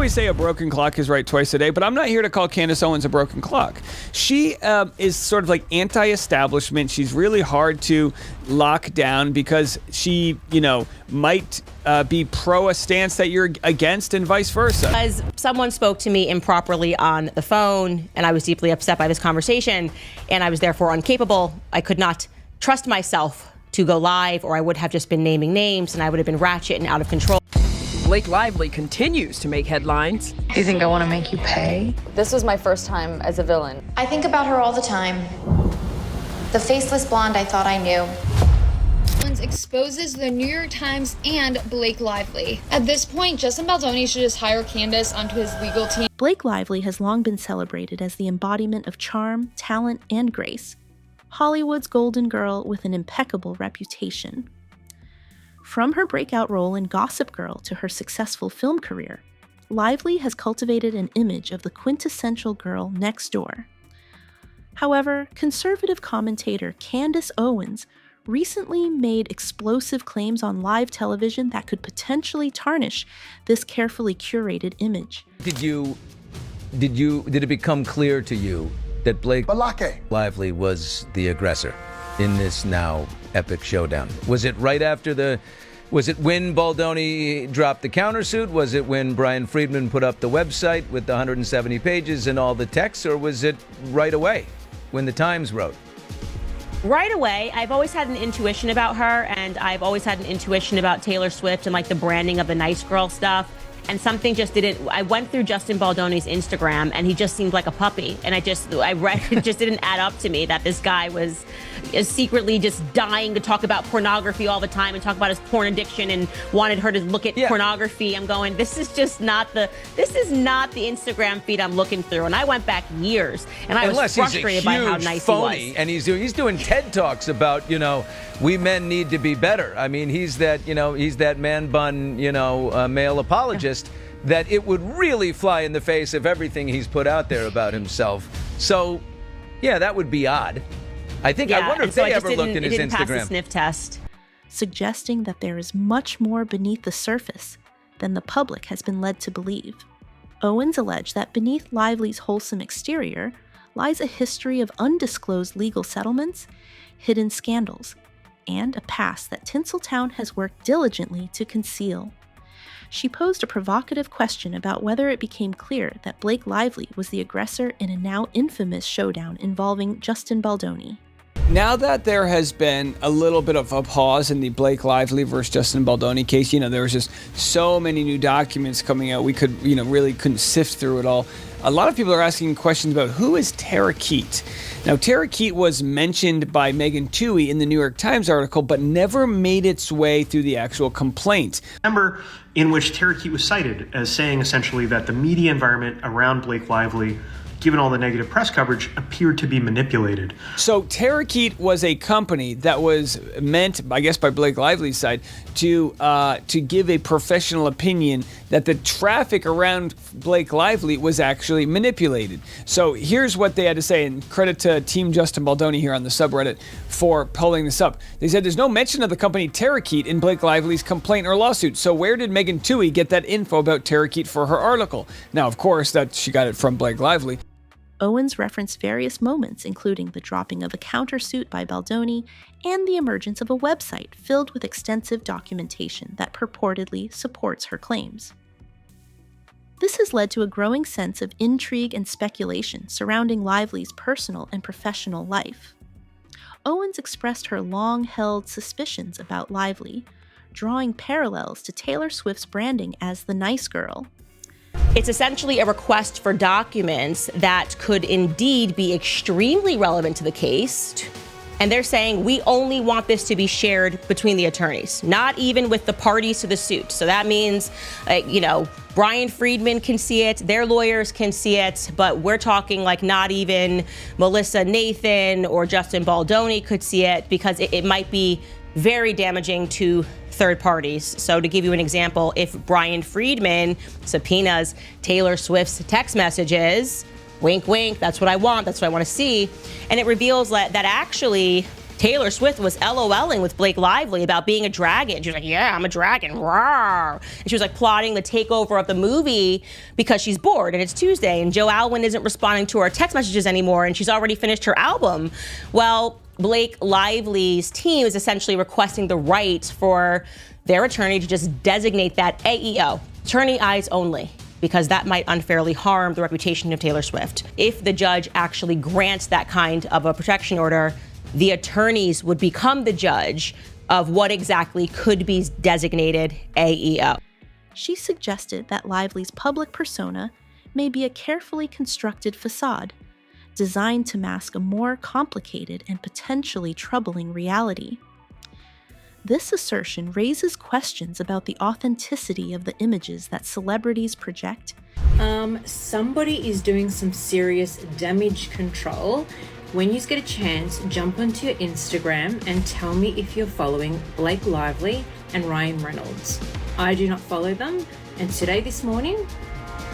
We say a broken clock is right twice a day, but I'm not here to call Candace Owens a broken clock. She is sort of like anti-establishment. She's really hard to lock down because she, might be pro a stance that you're against and vice versa. As someone spoke to me improperly on the phone, and I was deeply upset by this conversation, and I was therefore incapable. I could not trust myself to go live, or I would have just been naming names, and I would have been ratchet and out of control. Blake Lively continues to make headlines. Do you think I want to make you pay? This was my first time as a villain. I think about her all the time. The faceless blonde I thought I knew. Owens exposes the New York Times and Blake Lively. At this point, Justin Baldoni should just hire Candace onto his legal team. Blake Lively has long been celebrated as the embodiment of charm, talent, and grace. Hollywood's golden girl with an impeccable reputation. From her breakout role in Gossip Girl to her successful film career, Lively has cultivated an image of the quintessential girl next door. However, conservative commentator Candace Owens recently made explosive claims on live television that could potentially tarnish this carefully curated image. Did it become clear to you that Blake Lively was the aggressor in this now epic showdown? Was it right after was it when Baldoni dropped the countersuit? Was it when Brian Friedman put up the website with the 170 pages and all the text? Or was it right away when the Times wrote? Right away. I've always had an intuition about her, and I've always had an intuition about Taylor Swift and like the branding of the nice girl stuff. And something just didn't. I went through Justin Baldoni's Instagram, and he just seemed like a puppy. And I read it just didn't add up to me that this guy was secretly just dying to talk about pornography all the time and talk about his porn addiction and wanted her to look at pornography. I'm going, this is not the Instagram feed I'm looking through. And I went back years, and I was frustrated by how nice phony, he was. And he's doing TED Talks about, we men need to be better. I mean, he's that man bun, male apologist that it would really fly in the face of everything he's put out there about himself. So, yeah, that would be odd. I wonder if they ever looked at his Instagram. Pass the sniff test. Suggesting that there is much more beneath the surface than the public has been led to believe. Owens alleged that beneath Lively's wholesome exterior lies a history of undisclosed legal settlements, hidden scandals, and a past that Tinseltown has worked diligently to conceal. She posed a provocative question about whether it became clear that Blake Lively was the aggressor in a now infamous showdown involving Justin Baldoni. Now that there has been a little bit of a pause in the Blake Lively versus Justin Baldoni case, there was just so many new documents coming out. We really couldn't sift through it all. A lot of people are asking questions about who is Tara Keat. Now, Tara Keat was mentioned by Megan Twohey in the New York Times article, but never made its way through the actual complaint. Remember in which Tara Keat was cited as saying essentially that the media environment around Blake Lively, given all the negative press coverage, appeared to be manipulated. So Tara Keat was a company that was meant, I guess by Blake Lively's side, to give a professional opinion that the traffic around Blake Lively was actually manipulated. So here's what they had to say, and credit to Team Justin Baldoni here on the subreddit for pulling this up. They said there's no mention of the company Tara Keat in Blake Lively's complaint or lawsuit. So where did Megan Twohey get that info about Tara Keat for her article? Now, of course, that she got it from Blake Lively. Owens referenced various moments, including the dropping of a countersuit by Baldoni and the emergence of a website filled with extensive documentation that purportedly supports her claims. This has led to a growing sense of intrigue and speculation surrounding Lively's personal and professional life. Owens expressed her long-held suspicions about Lively, drawing parallels to Taylor Swift's branding as the nice girl. It's essentially a request for documents that could indeed be extremely relevant to the case. And they're saying, we only want this to be shared between the attorneys, not even with the parties to the suit. So that means, Brian Friedman can see it, their lawyers can see it, but we're talking like not even Melissa Nathan or Justin Baldoni could see it, because it might be very damaging to third parties. So to give you an example, if Brian Friedman subpoenas Taylor Swift's text messages, wink, wink, that's what I want to see, and it reveals that actually Taylor Swift was LOLing with Blake Lively about being a dragon. She was like, yeah, I'm a dragon. Rawr. And she was like plotting the takeover of the movie because she's bored and it's Tuesday and Joe Alwyn isn't responding to her text messages anymore and she's already finished her album. Well, Blake Lively's team is essentially requesting the right for their attorney to just designate that AEO, attorney eyes only, because that might unfairly harm the reputation of Taylor Swift. If the judge actually grants that kind of a protection order, the attorneys would become the judge of what exactly could be designated AEO. She suggested that Lively's public persona may be a carefully constructed facade, designed to mask a more complicated and potentially troubling reality. This assertion raises questions about the authenticity of the images that celebrities project. Somebody is doing some serious damage control. When you get a chance, jump onto your Instagram and tell me if you're following Blake Lively and Ryan Reynolds. I do not follow them, and this morning,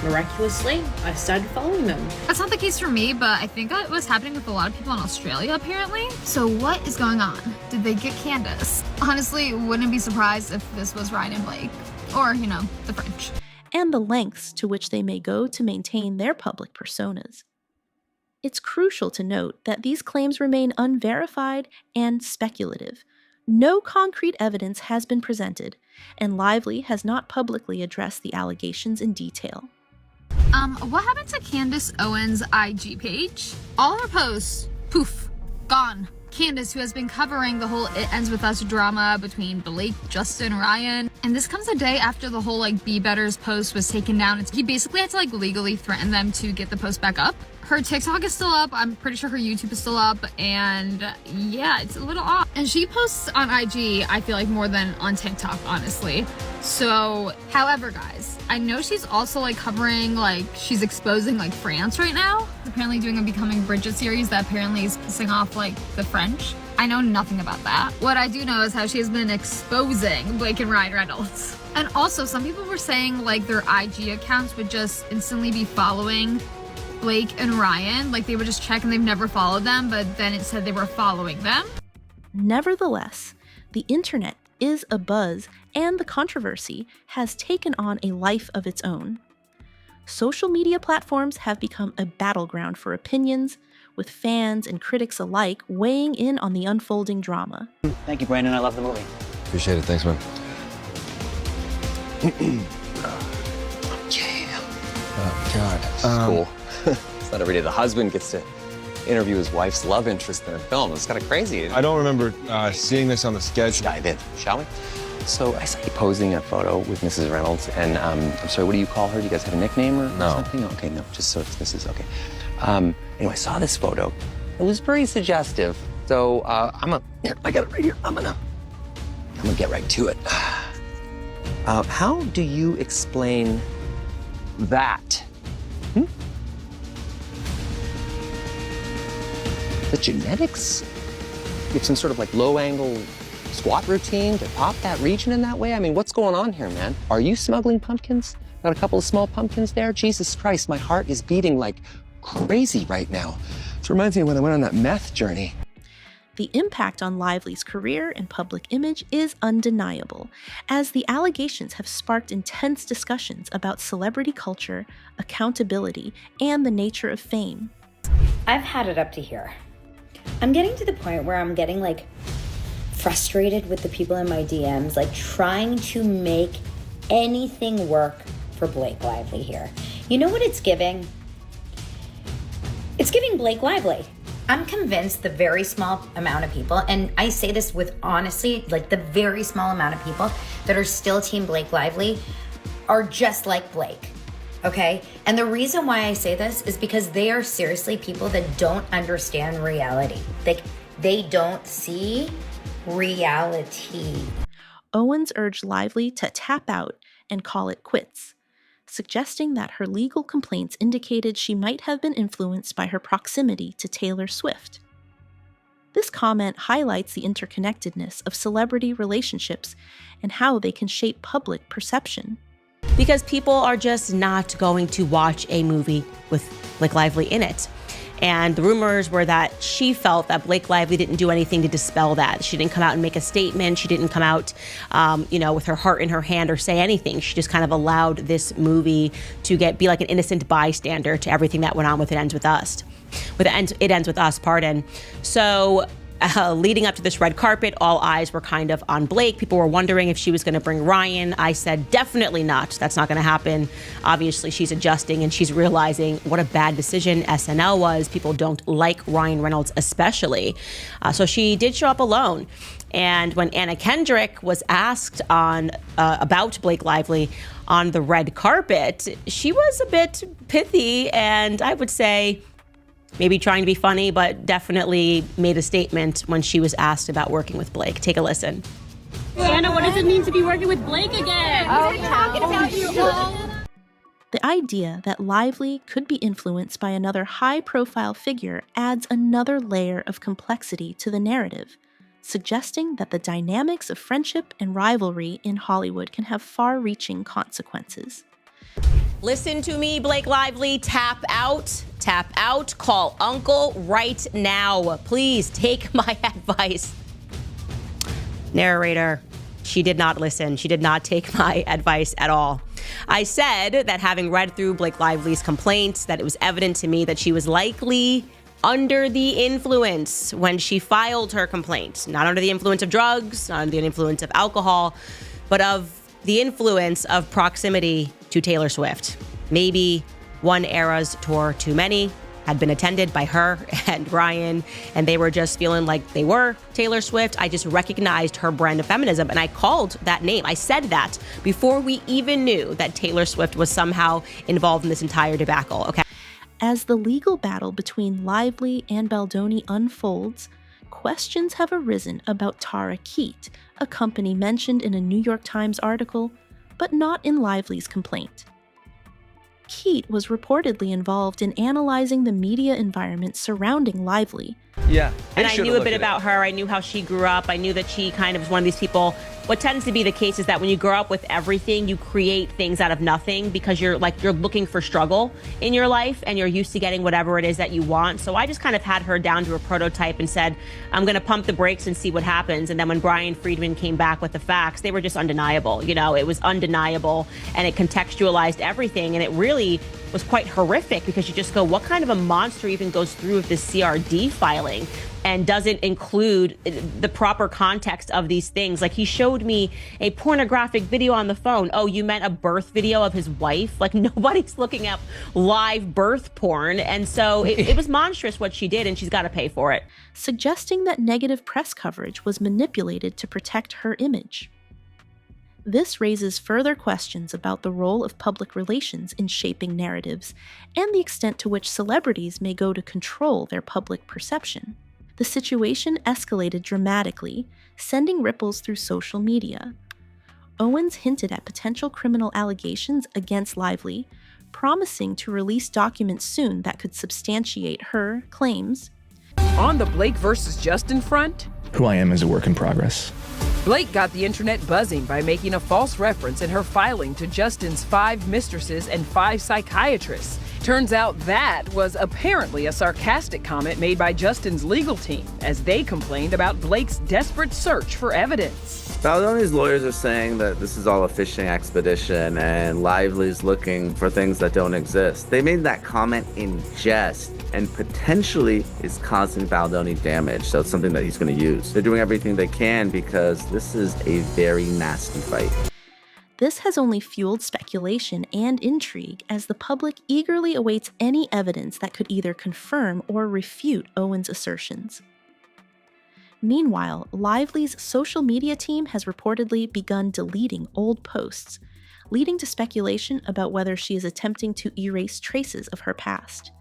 miraculously, I started following them. That's not the case for me, but I think it was happening with a lot of people in Australia, apparently. So what is going on? Did they get Candace? Honestly, wouldn't be surprised if this was Ryan and Blake. Or, the French. And the lengths to which they may go to maintain their public personas. It's crucial to note that these claims remain unverified and speculative. No concrete evidence has been presented, and Lively has not publicly addressed the allegations in detail. What happened to Candace Owens' IG page? All her posts, poof, gone. Candace, who has been covering the whole It Ends With Us drama between Blake, Justin, Ryan. And this comes a day after the whole Be Better's post was taken down. He basically had to legally threaten them to get the post back up. Her TikTok is still up. I'm pretty sure her YouTube is still up. And yeah, it's a little off. And she posts on IG, I feel like, more than on TikTok, honestly. So, however, guys, I know she's also covering, she's exposing France right now. Apparently doing a Becoming Bridget series that apparently is pissing off the French. I know nothing about that. What I do know is how she has been exposing Blake and Ryan Reynolds. And also, some people were saying their IG accounts would just instantly be following Blake and Ryan, they would just check and they've never followed them, but then it said they were following them. Nevertheless, the internet is abuzz, and the controversy has taken on a life of its own. Social media platforms have become a battleground for opinions, with fans and critics alike weighing in on the unfolding drama. Thank you, Brandon. I love the movie. Appreciate it. Thanks, man. Oh, God. This is cool. It's not every day the husband gets to interview his wife's love interest in a film. It's kind of crazy. I don't remember seeing this on the sketch. Dive in, shall we? So I saw you posing a photo with Mrs. Reynolds, and I'm sorry, what do you call her? Do you guys have a nickname or something? Okay, no, just so it's Mrs. Okay. Anyway, I saw this photo. It was very suggestive. So I got it right here. I'm gonna get right to it. How do you explain that? The genetics? You have some sort of low-angle squat routine to pop that region in that way? I mean, what's going on here, man? Are you smuggling pumpkins? Got a couple of small pumpkins there? Jesus Christ, my heart is beating like crazy right now. This reminds me of when I went on that meth journey. The impact on Lively's career and public image is undeniable, as the allegations have sparked intense discussions about celebrity culture, accountability, and the nature of fame. I've had it up to here. I'm getting to the point where I'm getting frustrated with the people in my DMs, trying to make anything work for Blake Lively here. You know what it's giving? It's giving Blake Lively. I'm convinced the very small amount of people, and I say this with honestly, the very small amount of people that are still Team Blake Lively are just like Blake, okay? And the reason why I say this is because they are seriously people that don't understand reality. They don't see reality. Owens urged Lively to tap out and call it quits, suggesting that her legal complaints indicated she might have been influenced by her proximity to Taylor Swift. This comment highlights the interconnectedness of celebrity relationships and how they can shape public perception. Because people are just not going to watch a movie with Blake Lively in it. And the rumors were that she felt that Blake Lively didn't do anything to dispel that. She didn't come out and make a statement. She didn't come out, with her heart in her hand or say anything. She just kind of allowed this movie to be like an innocent bystander to everything that went on with It Ends With Us. It Ends With Us, pardon. So leading up to this red carpet, all eyes were kind of on Blake. People were wondering if she was going to bring Ryan. I said, definitely not. That's not going to happen. Obviously, she's adjusting and she's realizing what a bad decision SNL was. People don't like Ryan Reynolds, especially. So she did show up alone. And when Anna Kendrick was asked about Blake Lively on the red carpet, she was a bit pithy, and I would say maybe trying to be funny, but definitely made a statement when she was asked about working with Blake. Take a listen. Anna, what does it mean to be working with Blake again? We're talking about you all. The idea that Lively could be influenced by another high-profile figure adds another layer of complexity to the narrative, suggesting that the dynamics of friendship and rivalry in Hollywood can have far-reaching consequences. Listen to me, Blake Lively. Tap out. Tap out. Call Uncle right now. Please take my advice. Narrator, she did not listen. She did not take my advice at all. I said that having read through Blake Lively's complaints, that it was evident to me that she was likely under the influence when she filed her complaint. Not under the influence of drugs, not under the influence of alcohol, but of the influence of proximity to Taylor Swift. Maybe one Eras tour too many had been attended by her and Ryan, and they were just feeling like they were Taylor Swift. I just recognized her brand of feminism, and I called that name. I said that before we even knew that Taylor Swift was somehow involved in this entire debacle, okay? As the legal battle between Lively and Baldoni unfolds, questions have arisen about Tara Keat, a company mentioned in a New York Times article, but not in Lively's complaint. Keat was reportedly involved in analyzing the media environment surrounding Lively. Yeah. And I knew a bit about her. I knew how she grew up. I knew that she kind of was one of these people. What tends to be the case is that when you grow up with everything, you create things out of nothing because you're looking for struggle in your life and you're used to getting whatever it is that you want. So I just kind of had her down to a prototype and said, I'm going to pump the brakes and see what happens. And then when Brian Friedman came back with the facts, they were just undeniable. You know, it was undeniable and it contextualized everything. And it really was quite horrific because you just go, what kind of a monster even goes through with this CRD filing and doesn't include the proper context of these things? Like, he showed me a pornographic video on the phone. Oh, you meant a birth video of his wife? Like, nobody's looking up live birth porn. And so it was monstrous what she did, and she's got to pay for it. Suggesting that negative press coverage was manipulated to protect her image. This raises further questions about the role of public relations in shaping narratives and the extent to which celebrities may go to control their public perception. The situation escalated dramatically, sending ripples through social media. Owens hinted at potential criminal allegations against Lively, promising to release documents soon that could substantiate her claims. On the Blake versus Justin front, who I am is a work in progress. Blake got the internet buzzing by making a false reference in her filing to Justin's 5 mistresses and 5 psychiatrists. Turns out that was apparently a sarcastic comment made by Justin's legal team as they complained about Blake's desperate search for evidence. Baldoni's lawyers are saying that this is all a fishing expedition and Lively's looking for things that don't exist. They made that comment in jest and potentially is causing Baldoni damage, so it's something that he's going to use. They're doing everything they can because this is a very nasty fight. This has only fueled speculation and intrigue as the public eagerly awaits any evidence that could either confirm or refute Owens' assertions. Meanwhile, Lively's social media team has reportedly begun deleting old posts, leading to speculation about whether she is attempting to erase traces of her past.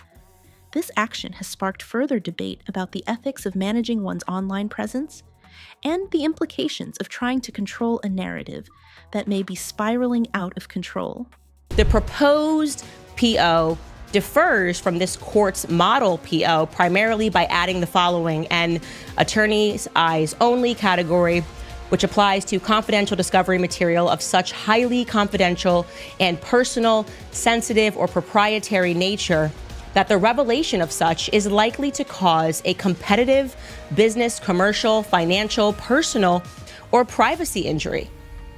This action has sparked further debate about the ethics of managing one's online presence and the implications of trying to control a narrative that may be spiraling out of control. The proposed PO differs from this court's model PO primarily by adding the following: an attorney's eyes only category, which applies to confidential discovery material of such highly confidential and personal, sensitive, or proprietary nature that the revelation of such is likely to cause a competitive, business, commercial, financial, personal, or privacy injury.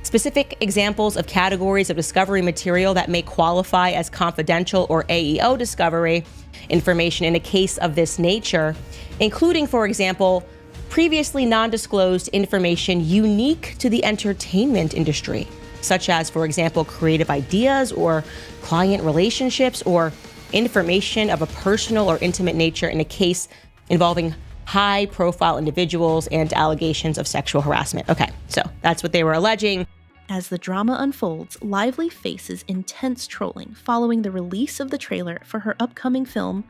Specific examples of categories of discovery material that may qualify as confidential or AEO discovery information in a case of this nature, including, for example, previously non-disclosed information unique to the entertainment industry, such as, for example, creative ideas or client relationships or information of a personal or intimate nature in a case involving high-profile individuals and allegations of sexual harassment. Okay, so that's what they were alleging. As the drama unfolds, Lively faces intense trolling following the release of the trailer for her upcoming film,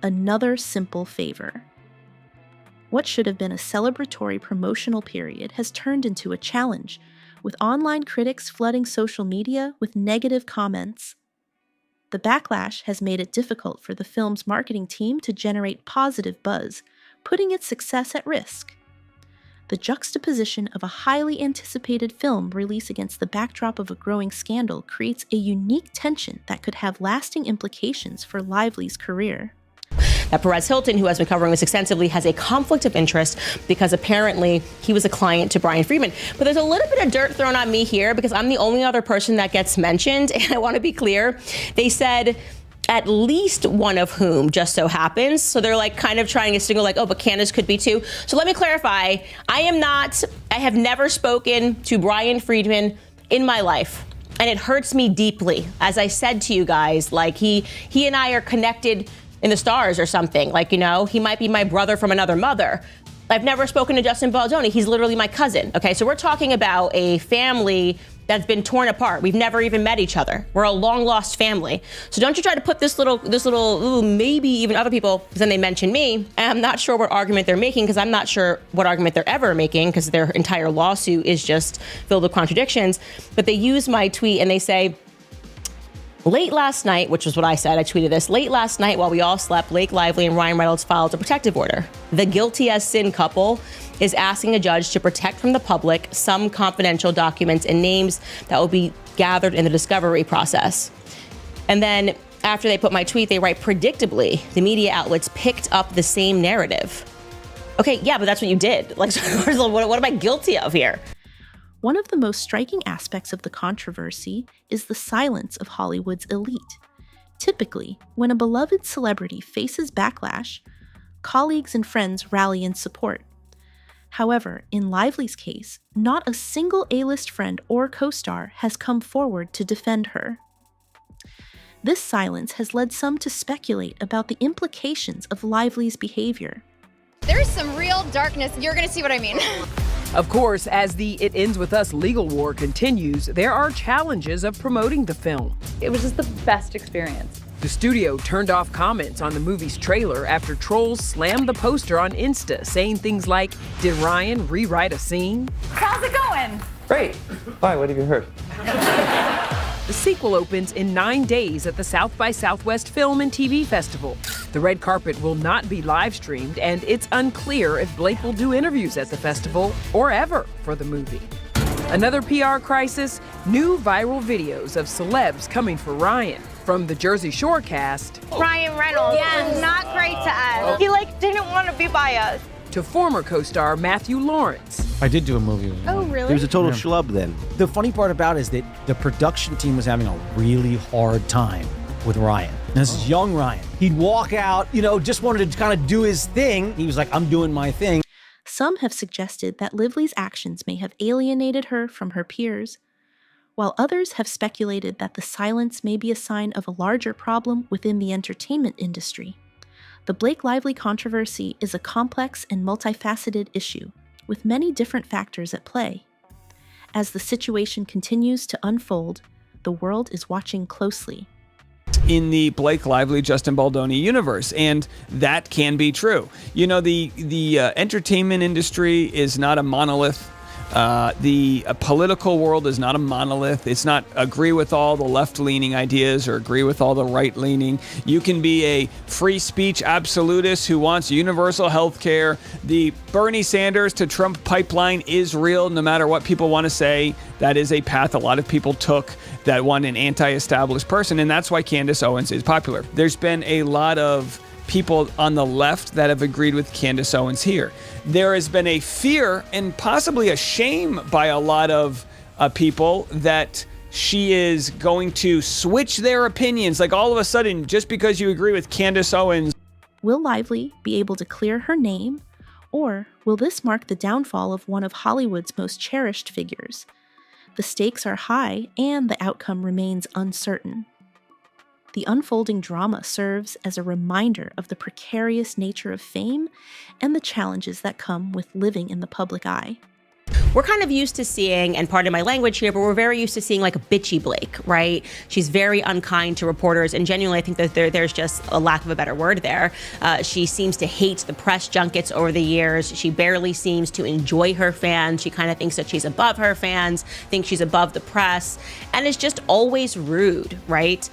Another Simple Favor. What should have been a celebratory promotional period has turned into a challenge, with online critics flooding social media with negative comments. The backlash has made it difficult for the film's marketing team to generate positive buzz, putting its success at risk. The juxtaposition of a highly anticipated film release against the backdrop of a growing scandal creates a unique tension that could have lasting implications for Lively's career. That Perez Hilton, who has been covering this extensively, has a conflict of interest because apparently he was a client to Brian Friedman. But there's a little bit of dirt thrown on me here because I'm the only other person that gets mentioned. And I want to be clear. They said at least one of whom just so happens. So they're like kind of trying to signal like, oh, but Candace could be too. So let me clarify. I have never spoken to Brian Friedman in my life. And it hurts me deeply. As I said to you guys, like he and I are connected in the stars or something. Like, you know, he might be my brother from another mother. I've never spoken to Justin Baldoni. He's literally my cousin. Okay, so we're talking about a family that's been torn apart. We've never even met each other. We're a long lost family. So don't you try to put this little, ooh, maybe even other people, because then they mention me. And I'm not sure what argument they're making, because I'm not sure what argument they're ever making, because their entire lawsuit is just filled with contradictions. But they use my tweet and they say, late last night, which is what I said, I tweeted this, late last night while we all slept, Blake Lively and Ryan Reynolds filed a protective order. The guilty as sin couple is asking a judge to protect from the public some confidential documents and names that will be gathered in the discovery process. And then after they put my tweet, they write, predictably, the media outlets picked up the same narrative. Okay, yeah, but that's what you did. Like, what am I guilty of here? One of the most striking aspects of the controversy is the silence of Hollywood's elite. Typically, when a beloved celebrity faces backlash, colleagues and friends rally in support. However, in Lively's case, not a single A-list friend or co-star has come forward to defend her. This silence has led some to speculate about the implications of Lively's behavior. There's some real darkness. You're going to see what I mean. Of course, as the It Ends With Us legal war continues, there are challenges of promoting the film. It was just the best experience. The studio turned off comments on the movie's trailer after trolls slammed the poster on Insta, saying things like, did Ryan rewrite a scene? How's it going? Great. Why? What have you heard? The sequel opens in 9 days at the South by Southwest Film and TV Festival. The red carpet will not be live streamed, and it's unclear if Blake will do interviews at the festival or ever for the movie. Another PR crisis, new viral videos of celebs coming for Ryan. From the Jersey Shore cast, Ryan Reynolds was not great to us. He didn't want to be by us. To former co-star Matthew Lawrence. I did do a movie with him. Oh, really? He was a total schlub then. The funny part about it is that the production team was having a really hard time with Ryan. And this is young Ryan. He'd walk out, just wanted to kind of do his thing. He was like, I'm doing my thing. Some have suggested that Lively's actions may have alienated her from her peers, while others have speculated that the silence may be a sign of a larger problem within the entertainment industry. The Blake Lively controversy is a complex and multifaceted issue, with many different factors at play. As the situation continues to unfold, the world is watching closely. In the Blake Lively, Justin Baldoni universe, and that can be true. The entertainment industry is not a monolith. The political world is not a monolith. It's not agree with all the left-leaning ideas or agree with all the right-leaning. You can be a free speech absolutist who wants universal health care. The Bernie Sanders to Trump pipeline is real, no matter what people want to say. That is a path a lot of people took that want an anti-established person, and that's why Candace Owens is popular. There's been a lot of people on the left that have agreed with Candace Owens here. There has been a fear and possibly a shame by a lot of people that she is going to switch their opinions. Like all of a sudden, just because you agree with Candace Owens. Will Lively be able to clear her name, or will this mark the downfall of one of Hollywood's most cherished figures? The stakes are high and the outcome remains uncertain. The unfolding drama serves as a reminder of the precarious nature of fame and the challenges that come with living in the public eye. We're kind of used to seeing, and pardon my language here, but we're very used to seeing like a bitchy Blake, right? She's very unkind to reporters, and genuinely I think that there's just a lack of a better word there. She seems to hate the press junkets over the years. She barely seems to enjoy her fans. She kind of thinks that she's above her fans, thinks she's above the press, and is just always rude, right?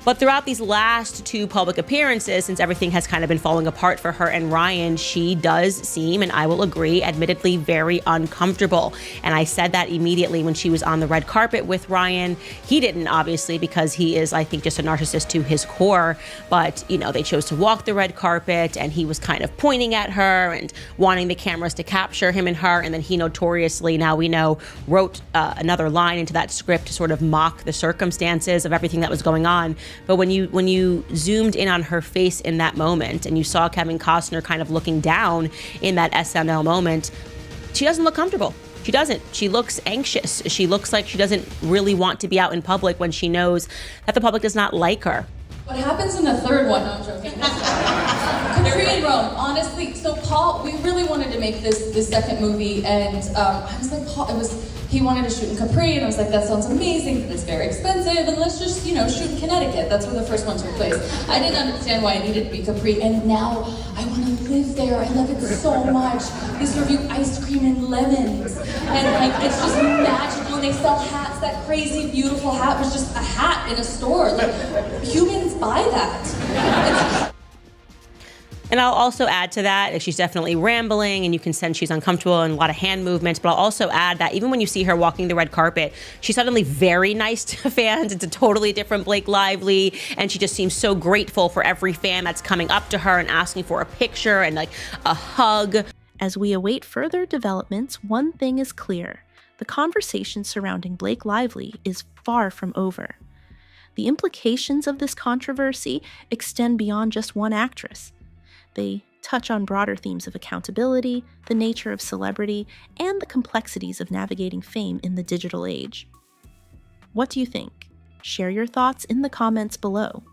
But throughout these last two public appearances, since everything has kind of been falling apart for her and Ryan, she does seem, and I will agree, admittedly very uncomfortable. And I said that immediately when she was on the red carpet with Ryan. He didn't, obviously, because he is, I think, just a narcissist to his core. But, you know, they chose to walk the red carpet, and he was kind of pointing at her and wanting the cameras to capture him and her. And then he notoriously, now we know, wrote another line into that script to sort of mock the circumstances of everything that was going on. But when you zoomed in on her face in that moment and you saw Kevin Costner kind of looking down in that SNL moment, she doesn't look comfortable. She doesn't. She looks anxious. She looks like she doesn't really want to be out in public when she knows that the public does not like her. What happens in the third one? No, I'm joking. Capri and Rome, honestly. So Paul, we really wanted to make this second movie, and I was like, Paul, he wanted to shoot in Capri, and I was like, that sounds amazing, but it's very expensive, and let's just, shoot in Connecticut. That's where the first one took place. I didn't understand why it needed to be Capri, and now I want to live there. I love it so much. They serve you ice cream and lemons, and it's just magical. They sell hats. That crazy, beautiful hat was just a hat in a store. Humans buy that. And I'll also add to that, she's definitely rambling and you can sense she's uncomfortable and a lot of hand movements, but I'll also add that even when you see her walking the red carpet, she's suddenly very nice to fans. It's a totally different Blake Lively, and she just seems so grateful for every fan that's coming up to her and asking for a picture and like a hug. As we await further developments, one thing is clear. The conversation surrounding Blake Lively is far from over. The implications of this controversy extend beyond just one actress. They touch on broader themes of accountability, the nature of celebrity, and the complexities of navigating fame in the digital age. What do you think? Share your thoughts in the comments below.